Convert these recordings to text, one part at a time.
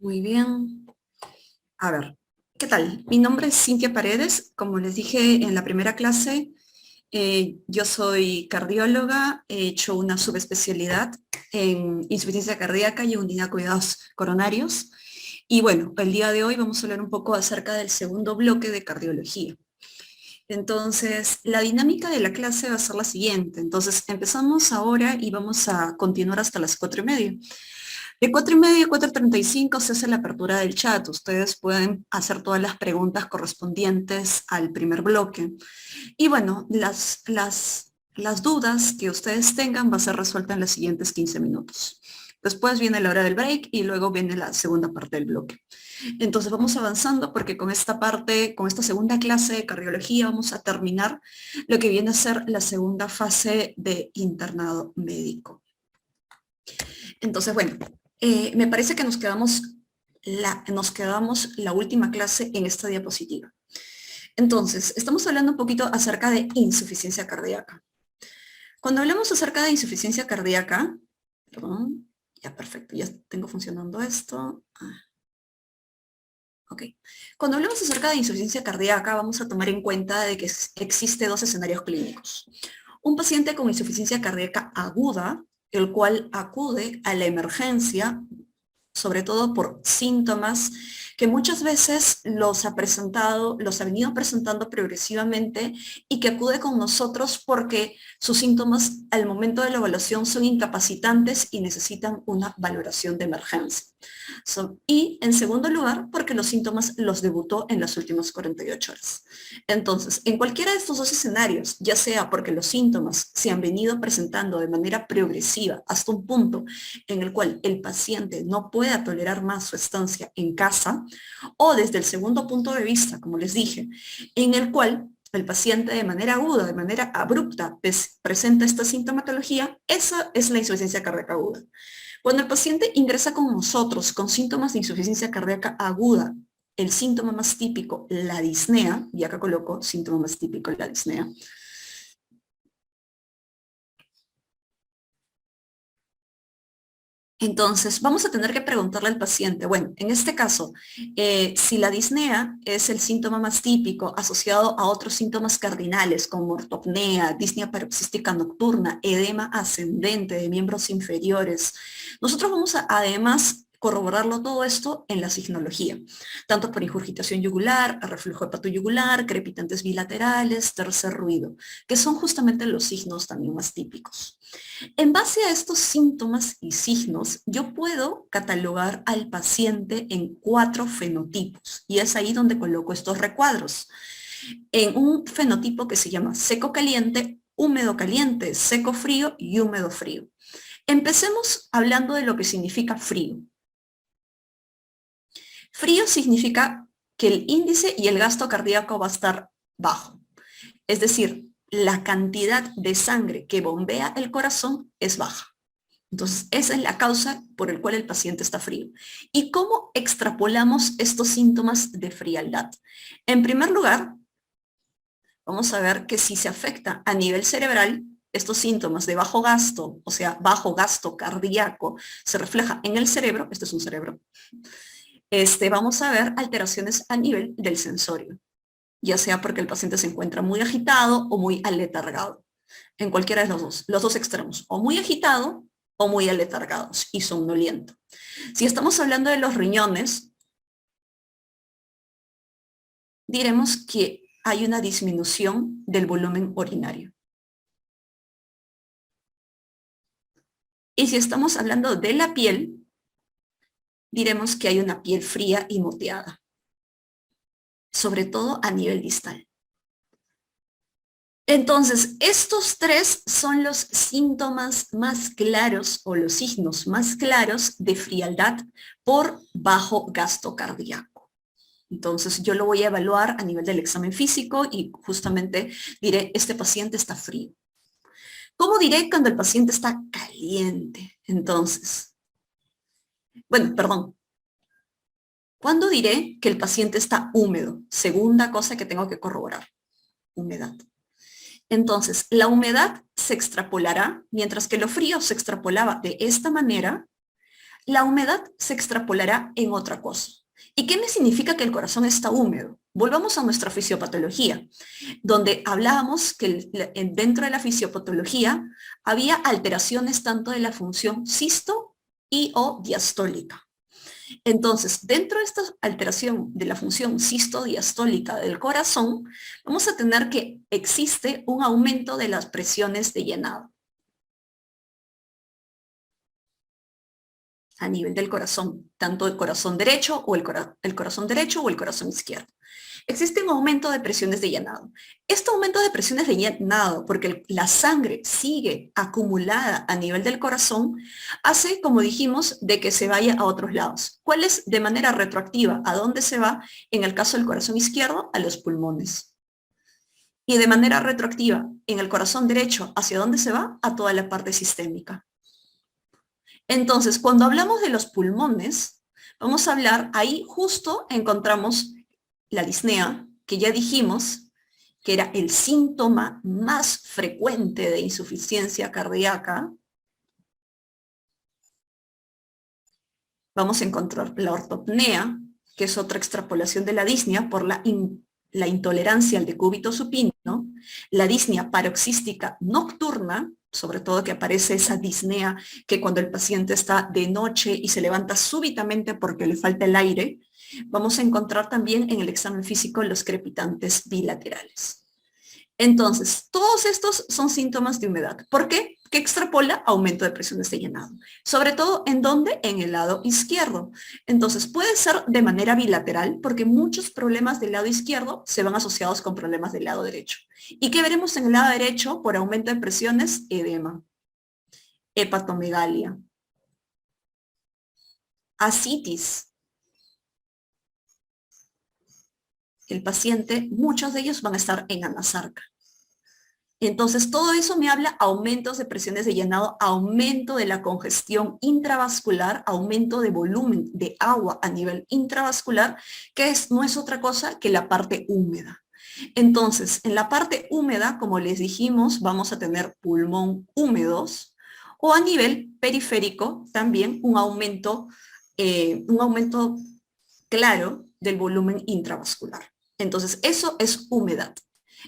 Muy bien. A ver, ¿qué tal? Mi nombre es Cintia Paredes. Como les dije en la primera clase, yo soy cardióloga, he hecho una subespecialidad en insuficiencia cardíaca y unidad de cuidados coronarios. Y bueno, el día de hoy vamos a hablar un poco acerca del segundo bloque de cardiología. Entonces, la dinámica de la clase va a ser la siguiente. Entonces, empezamos ahora y vamos a continuar hasta las 4:30. De 4:30 a 4:35 se hace la apertura del chat. Ustedes pueden hacer todas las preguntas correspondientes al primer bloque. Y bueno, las dudas que ustedes tengan va a ser resuelta en los siguientes 15 minutos. Después viene la hora del break y luego viene la segunda parte del bloque. Entonces vamos avanzando porque con esta parte, con esta segunda clase de cardiología vamos a terminar lo que viene a ser la segunda fase de internado médico. Entonces, bueno, me parece que nos quedamos la última clase en esta diapositiva. Entonces, estamos hablando un poquito acerca de insuficiencia cardíaca. Cuando hablamos acerca de insuficiencia cardíaca, perdón, ya perfecto, ya tengo funcionando esto. Ok. Cuando hablamos acerca de insuficiencia cardíaca, vamos a tomar en cuenta de que existe dos escenarios clínicos. Un paciente con insuficiencia cardíaca aguda, el cual acude a la emergencia sobre todo por síntomas que muchas veces los ha venido presentando progresivamente y que acude con nosotros porque sus síntomas al momento de la evaluación son incapacitantes y necesitan una valoración de emergencia. Y en segundo lugar, porque los síntomas los debutó en las últimas 48 horas. Entonces, en cualquiera de estos dos escenarios, ya sea porque los síntomas se han venido presentando de manera progresiva hasta un punto en el cual el paciente no pueda tolerar más su estancia en casa, o desde el segundo punto de vista, como les dije, en el cual el paciente de manera aguda, de manera abrupta, presenta esta sintomatología, esa es la insuficiencia cardíaca aguda. Cuando el paciente ingresa con nosotros con síntomas de insuficiencia cardíaca aguda, el síntoma más típico, la disnea, y acá coloco síntoma más típico, la disnea. Entonces, vamos a tener que preguntarle al paciente, bueno, en este caso, si la disnea es el síntoma más típico asociado a otros síntomas cardinales como ortopnea, disnea paroxística nocturna, edema ascendente de miembros inferiores, nosotros vamos a además corroborarlo todo esto en la signología, tanto por ingurgitación yugular, reflujo hepatoyugular, crepitantes bilaterales, tercer ruido, que son justamente los signos también más típicos. En base a estos síntomas y signos, yo puedo catalogar al paciente en 4 fenotipos y es ahí donde coloco estos recuadros. En un fenotipo que se llama seco caliente, húmedo caliente, seco frío y húmedo frío. Empecemos hablando de lo que significa frío. Frío significa que el índice y el gasto cardíaco va a estar bajo. Es decir, la cantidad de sangre que bombea el corazón es baja. Entonces, esa es la causa por la cual el paciente está frío. ¿Y cómo extrapolamos estos síntomas de frialdad? En primer lugar, vamos a ver que si se afecta a nivel cerebral, estos síntomas de bajo gasto, o sea, bajo gasto cardíaco, se refleja en el cerebro, este es un cerebro, vamos a ver alteraciones a nivel del sensorio, ya sea porque el paciente se encuentra muy agitado o muy aletargado, en cualquiera de los dos extremos, o muy agitado o muy aletargados y somnoliento. Si estamos hablando de los riñones, diremos que hay una disminución del volumen urinario. Y si estamos hablando de la piel, diremos que hay una piel fría y moteada, sobre todo a nivel distal. Entonces, estos 3 son los síntomas más claros o los signos más claros de frialdad por bajo gasto cardíaco. Entonces, yo lo voy a evaluar a nivel del examen físico y justamente diré, este paciente está frío. ¿Cómo diré cuando el paciente está caliente? Entonces, bueno, perdón. ¿Cuándo diré que el paciente está húmedo? Segunda cosa que tengo que corroborar, humedad. Entonces, la humedad se extrapolará, mientras que lo frío se extrapolaba de esta manera, La humedad se extrapolará en otra cosa. ¿Y qué me significa que el corazón está húmedo? Volvamos a nuestra fisiopatología, donde hablábamos que dentro de la fisiopatología había alteraciones tanto de la función sisto y o diastólica. Entonces, dentro de esta alteración de la función sistodiastólica del corazón, vamos a tener que existe un aumento de las presiones de llenado a nivel del corazón, tanto el corazón derecho o el corazón derecho o el corazón izquierdo. Existe un aumento de presiones de llenado. Este aumento de presiones de llenado, porque la sangre sigue acumulada a nivel del corazón, hace, como dijimos, de que se vaya a otros lados. ¿Cuál es de manera retroactiva? ¿A dónde se va? En el caso del corazón izquierdo, a los pulmones. Y de manera retroactiva, en el corazón derecho, ¿hacia dónde se va? A toda la parte sistémica. Entonces, cuando hablamos de los pulmones, vamos a hablar, ahí justo encontramos la disnea, que ya dijimos que era el síntoma más frecuente de insuficiencia cardíaca. Vamos a encontrar la ortopnea, que es otra extrapolación de la disnea por la intolerancia al decúbito supino, la disnea paroxística nocturna, sobre todo que aparece esa disnea que cuando el paciente está de noche y se levanta súbitamente porque le falta el aire, vamos a encontrar también en el examen físico los crepitantes bilaterales. Entonces, todos estos son síntomas de humedad. ¿Por qué? Que extrapola aumento de presiones de llenado. Sobre todo, ¿en dónde? En el lado izquierdo. Entonces, puede ser de manera bilateral, porque muchos problemas del lado izquierdo se van asociados con problemas del lado derecho. ¿Y qué veremos en el lado derecho por aumento de presiones? Edema, hepatomegalia, ascitis. El paciente, muchos de ellos van a estar en anasarca. Entonces, todo eso me habla aumentos de presiones de llenado, aumento de la congestión intravascular, aumento de volumen de agua a nivel intravascular, que no es otra cosa que la parte húmeda. Entonces, en la parte húmeda, como les dijimos, vamos a tener pulmón húmedos, o a nivel periférico también un aumento claro del volumen intravascular. Entonces, eso es humedad.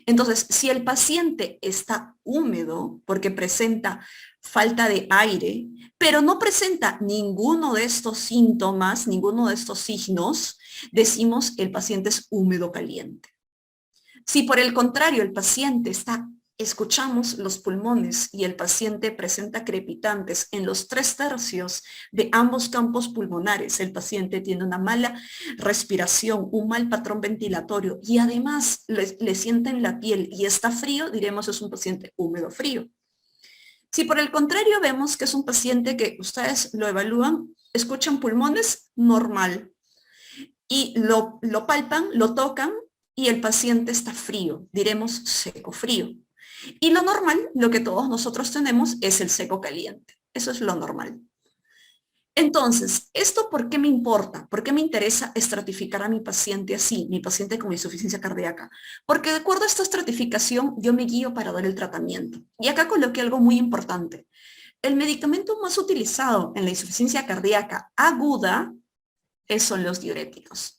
Entonces, si el paciente está húmedo porque presenta falta de aire, pero no presenta ninguno de estos síntomas, ninguno de estos signos, decimos el paciente es húmedo caliente. Si por el contrario el paciente escuchamos los pulmones y el paciente presenta crepitantes en los 3/3 de ambos campos pulmonares, el paciente tiene una mala respiración, un mal patrón ventilatorio y además le sienta en la piel y está frío, diremos es un paciente húmedo frío. Si por el contrario vemos que es un paciente que ustedes lo evalúan, escuchan pulmones normal y lo palpan, lo tocan y el paciente está frío, diremos seco frío. Y lo normal, lo que todos nosotros tenemos, es el seco caliente. Eso es lo normal. Entonces, ¿esto por qué me importa? ¿Por qué me interesa estratificar a mi paciente así, mi paciente con insuficiencia cardíaca? Porque de acuerdo a esta estratificación, yo me guío para dar el tratamiento. Y acá coloqué algo muy importante. El medicamento más utilizado en la insuficiencia cardíaca aguda son los diuréticos.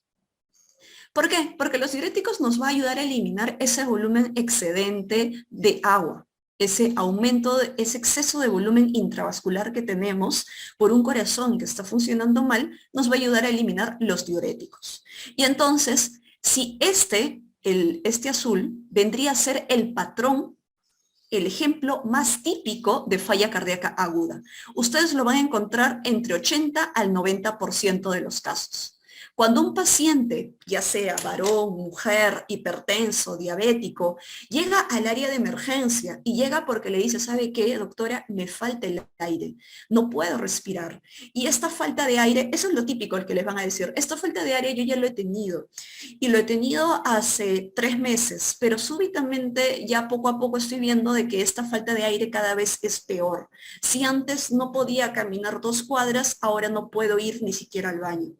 ¿Por qué? Porque los diuréticos nos va a ayudar a eliminar ese volumen excedente de agua, ese aumento, ese exceso de volumen intravascular que tenemos por un corazón que está funcionando mal, nos va a ayudar a eliminar los diuréticos. Y entonces, si este azul vendría a ser el patrón, el ejemplo más típico de falla cardíaca aguda. Ustedes lo van a encontrar entre 80 al 90% de los casos. Cuando un paciente, ya sea varón, mujer, hipertenso, diabético, llega al área de emergencia y llega porque le dice, ¿sabe qué, doctora? Me falta el aire, no puedo respirar. Y esta falta de aire, eso es lo típico que les van a decir, esta falta de aire yo ya lo he tenido. Y lo he tenido hace 3 meses, pero súbitamente ya poco a poco estoy viendo de que esta falta de aire cada vez es peor. Si antes no podía caminar 2 cuadras, ahora no puedo ir ni siquiera al baño.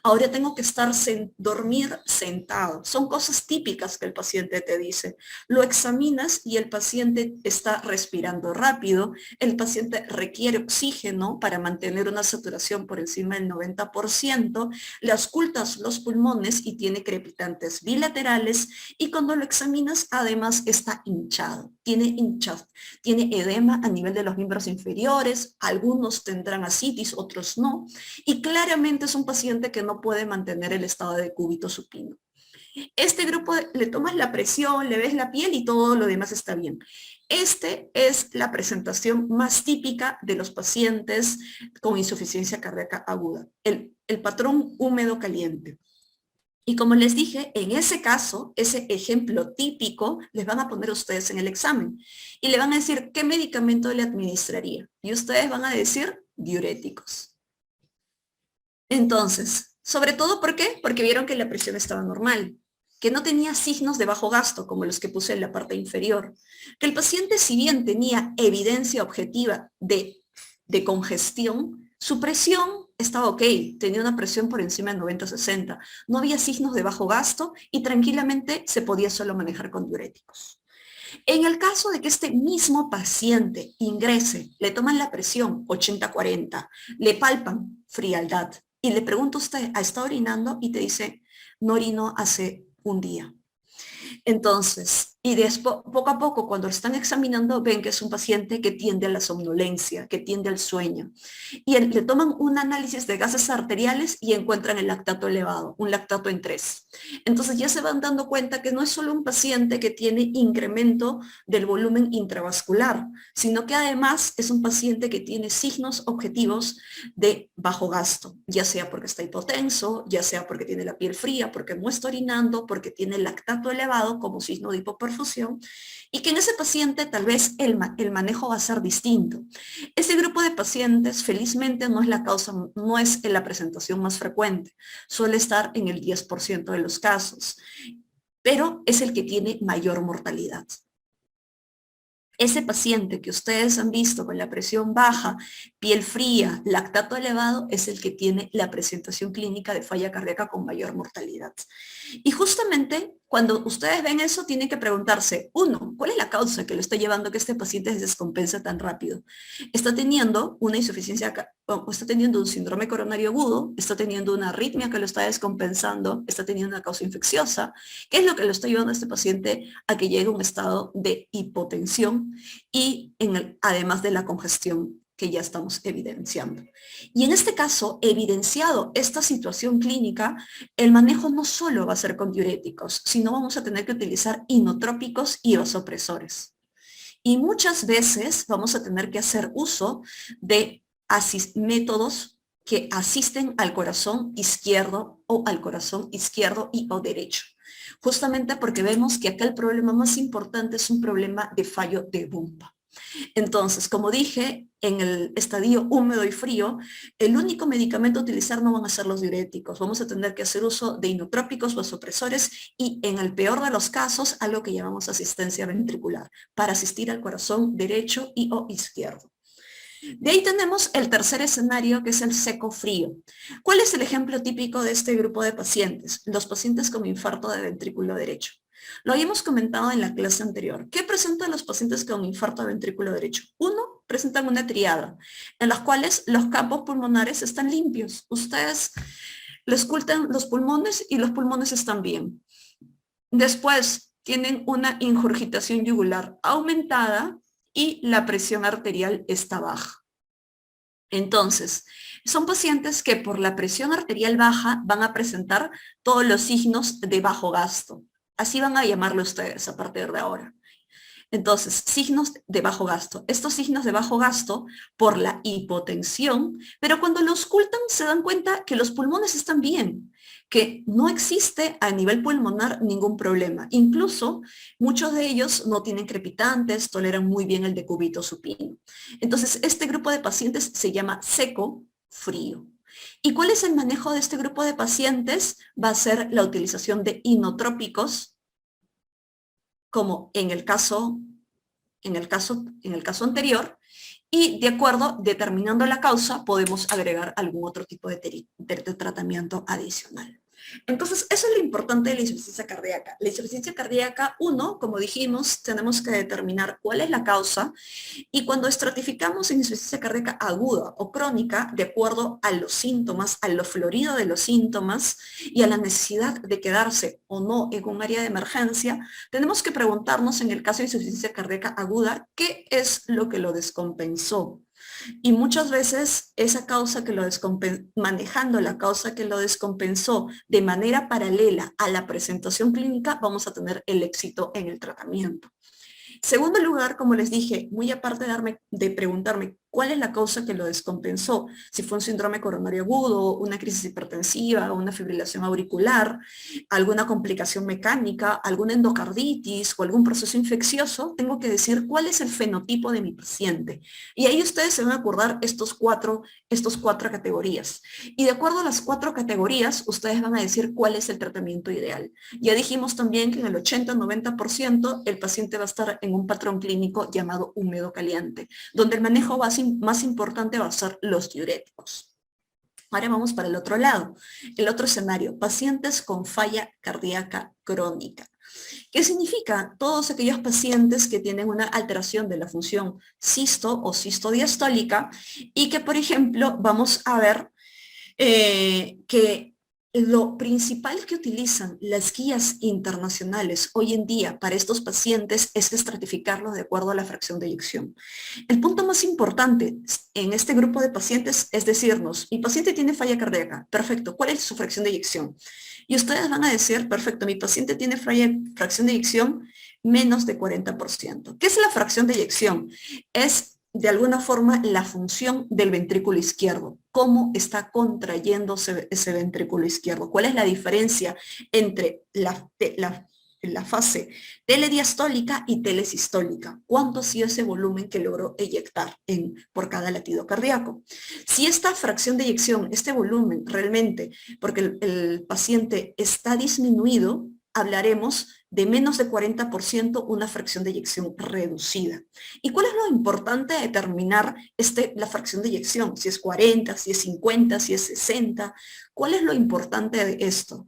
Ahora tengo tengo que dormir sentado. Son cosas típicas que el paciente te dice. Lo examinas y el paciente está respirando rápido, el paciente requiere oxígeno para mantener una saturación por encima del 90%, le auscultas los pulmones y tiene crepitantes bilaterales, y cuando lo examinas además está hinchado, tiene edema a nivel de los miembros inferiores, algunos tendrán ascitis, otros no, y claramente es un paciente que no puede mantener el estado de cúbito supino. Este grupo le tomas la presión, le ves la piel y todo lo demás está bien. Este es la presentación más típica de los pacientes con insuficiencia cardíaca aguda, el patrón húmedo caliente. Y como les dije, en ese caso, ese ejemplo típico, les van a poner ustedes en el examen y le van a decir qué medicamento le administraría. Y ustedes van a decir diuréticos. Entonces, sobre todo, ¿por qué? Porque vieron que la presión estaba normal, que no tenía signos de bajo gasto, como los que puse en la parte inferior, que el paciente, si bien tenía evidencia objetiva de congestión, su presión estaba ok, tenía una presión por encima de 90-60, no había signos de bajo gasto y tranquilamente se podía solo manejar con diuréticos. En el caso de que este mismo paciente ingrese, le toman la presión 80-40, le palpan frialdad y le pregunta usted, ¿ha estado orinando? Y te dice, no orino hace un día. Entonces, y después, poco a poco, cuando lo están examinando, ven que es un paciente que tiende a la somnolencia, que tiende al sueño. Y le toman un análisis de gases arteriales y encuentran el lactato elevado, un lactato en 3. Entonces ya se van dando cuenta que no es solo un paciente que tiene incremento del volumen intravascular, sino que además es un paciente que tiene signos objetivos de bajo gasto, ya sea porque está hipotenso, ya sea porque tiene la piel fría, porque no está orinando, porque tiene lactato elevado como signo de hipoperfusión, y que en ese paciente tal vez el manejo va a ser distinto. Ese grupo de pacientes felizmente no es la causa, no es la presentación más frecuente, suele estar en el 10% de los casos, pero es el que tiene mayor mortalidad. Ese paciente que ustedes han visto con la presión baja, piel fría, lactato elevado, es el que tiene la presentación clínica de falla cardíaca con mayor mortalidad. Y justamente cuando ustedes ven eso, tienen que preguntarse, uno, ¿cuál es la causa que lo está llevando a que este paciente se descompense tan rápido? ¿Está teniendo una insuficiencia, o está teniendo un síndrome coronario agudo? ¿Está teniendo una arritmia que lo está descompensando? ¿Está teniendo una causa infecciosa? ¿Qué es lo que lo está llevando a este paciente a que llegue a un estado de hipotensión y además de la congestión que ya estamos evidenciando? Y en este caso, evidenciado esta situación clínica, el manejo no solo va a ser con diuréticos, sino vamos a tener que utilizar inotrópicos y vasopresores. Y muchas veces vamos a tener que hacer uso de métodos que asisten al corazón izquierdo o al corazón izquierdo y o derecho. Justamente porque vemos que acá el problema más importante es un problema de fallo de bomba. Entonces, como dije, en el estadio húmedo y frío, el único medicamento a utilizar no van a ser los diuréticos. Vamos a tener que hacer uso de inotrópicos, vasopresores y, en el peor de los casos, algo que llamamos asistencia ventricular, para asistir al corazón derecho y o izquierdo. De ahí tenemos el tercer escenario, que es el seco frío. ¿Cuál es el ejemplo típico de este grupo de pacientes? Los pacientes con infarto de ventrículo derecho. Lo habíamos comentado en la clase anterior. ¿Qué presentan los pacientes con infarto de ventrículo derecho? Uno, presentan una triada, en las cuales los campos pulmonares están limpios. Ustedes les ocultan los pulmones y los pulmones están bien. Después, tienen una ingurgitación yugular aumentada y la presión arterial está baja. Entonces, son pacientes que por la presión arterial baja van a presentar todos los signos de bajo gasto. Así van a llamarlo ustedes a partir de ahora. Entonces, signos de bajo gasto. Estos signos de bajo gasto por la hipotensión, pero cuando lo auscultan se dan cuenta que los pulmones están bien, que no existe a nivel pulmonar ningún problema. Incluso muchos de ellos no tienen crepitantes, toleran muy bien el decúbito supino. Entonces, este grupo de pacientes se llama seco frío. ¿Y cuál es el manejo de este grupo de pacientes? Va a ser la utilización de inotrópicos, como en el caso anterior, y de acuerdo, determinando la causa, podemos agregar algún otro tipo de tratamiento adicional. Entonces, eso es lo importante de la insuficiencia cardíaca. La insuficiencia cardíaca, uno, como dijimos, tenemos que determinar cuál es la causa y cuando estratificamos en insuficiencia cardíaca aguda o crónica, de acuerdo a los síntomas, a lo florido de los síntomas y a la necesidad de quedarse o no en un área de emergencia, tenemos que preguntarnos en el caso de insuficiencia cardíaca aguda, ¿qué es lo que lo descompensó? Y muchas veces esa causa que lo manejando la causa que lo descompensó de manera paralela a la presentación clínica, vamos a tener el éxito en el tratamiento. Segundo lugar, como les dije, muy aparte de preguntarme cuál es la causa que lo descompensó, si fue un síndrome coronario agudo, una crisis hipertensiva, una fibrilación auricular, alguna complicación mecánica, alguna endocarditis o algún proceso infeccioso, tengo que decir cuál es el fenotipo de mi paciente. Y ahí ustedes se van a acordar estos cuatro categorías. Y de acuerdo a las 4 categorías, ustedes van a decir cuál es el tratamiento ideal. Ya dijimos también que en el 80-90% el paciente va a estar en un patrón clínico llamado húmedo caliente, donde el manejo más importante va a ser los diuréticos. Ahora vamos para el otro lado. El otro escenario, pacientes con falla cardíaca crónica. ¿Qué significa? Todos aquellos pacientes que tienen una alteración de la función sisto o sistodiastólica y que, por ejemplo, vamos a ver que lo principal que utilizan las guías internacionales hoy en día para estos pacientes es estratificarlos de acuerdo a la fracción de eyección. El punto más importante en este grupo de pacientes es decirnos, mi paciente tiene falla cardíaca, perfecto, ¿cuál es su fracción de eyección? Y ustedes van a decir, perfecto, mi paciente tiene fracción de eyección menos de 40%. ¿Qué es la fracción de eyección? Es de alguna forma la función del ventrículo izquierdo, cómo está contrayéndose ese ventrículo izquierdo, cuál es la diferencia entre la fase telediastólica y telesistólica, cuánto ha sido ese volumen que logró eyectar por cada latido cardíaco. Si esta fracción de eyección, este volumen realmente, porque el paciente está disminuido, hablaremos de menos de 40% una fracción de eyección reducida. ¿Y cuál es lo importante de determinar la fracción de eyección? Si es 40, si es 50, si es 60. ¿Cuál es lo importante de esto?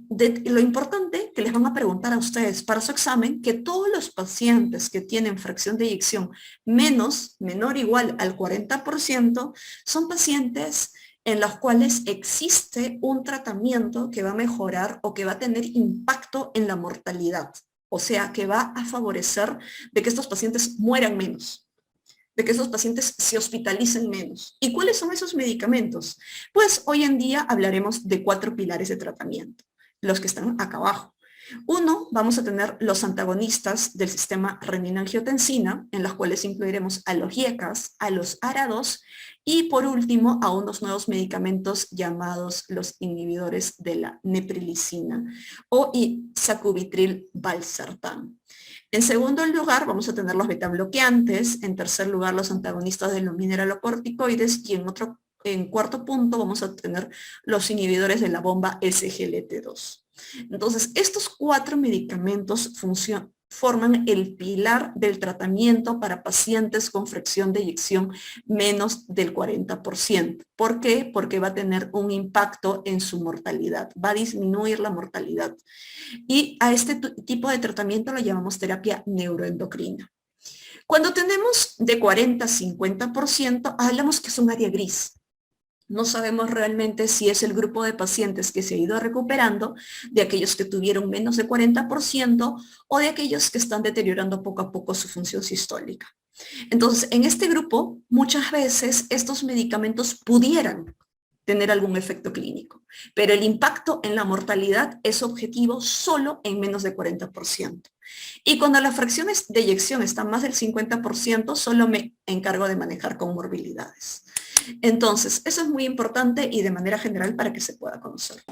Lo importante que les van a preguntar a ustedes para su examen, que todos los pacientes que tienen fracción de eyección menor o igual al 40%, son pacientes en los cuales existe un tratamiento que va a mejorar o que va a tener impacto en la mortalidad. O sea, que va a favorecer de que estos pacientes mueran menos, de que esos pacientes se hospitalicen menos. ¿Y cuáles son esos medicamentos? Pues hoy en día hablaremos de 4 pilares de tratamiento, los que están acá abajo. Uno, vamos a tener los antagonistas del sistema renina-angiotensina, en los cuales incluiremos a los IECAS, a los ARA2 y por último a unos nuevos medicamentos llamados los inhibidores de la neprilicina o sacubitril/valsartán. En segundo lugar, vamos a tener los betabloqueantes, en tercer lugar los antagonistas de los mineralocorticoides y en cuarto punto vamos a tener los inhibidores de la bomba SGLT2. Entonces, estos 4 medicamentos forman el pilar del tratamiento para pacientes con fracción de eyección menos del 40%. ¿Por qué? Porque va a tener un impacto en su mortalidad, va a disminuir la mortalidad. Y a este tipo de tratamiento lo llamamos terapia neuroendocrina. Cuando tenemos de 40 a 50%, hablamos que es un área gris. No sabemos realmente si es el grupo de pacientes que se ha ido recuperando, de aquellos que tuvieron menos de 40% o de aquellos que están deteriorando poco a poco su función sistólica. Entonces, en este grupo, muchas veces estos medicamentos pudieran tener algún efecto clínico, pero el impacto en la mortalidad es objetivo solo en menos de 40%. Y cuando las fracciones de eyección están más del 50%, solo me encargo de manejar comorbilidades. Entonces, eso es muy importante y de manera general para que se pueda conocer.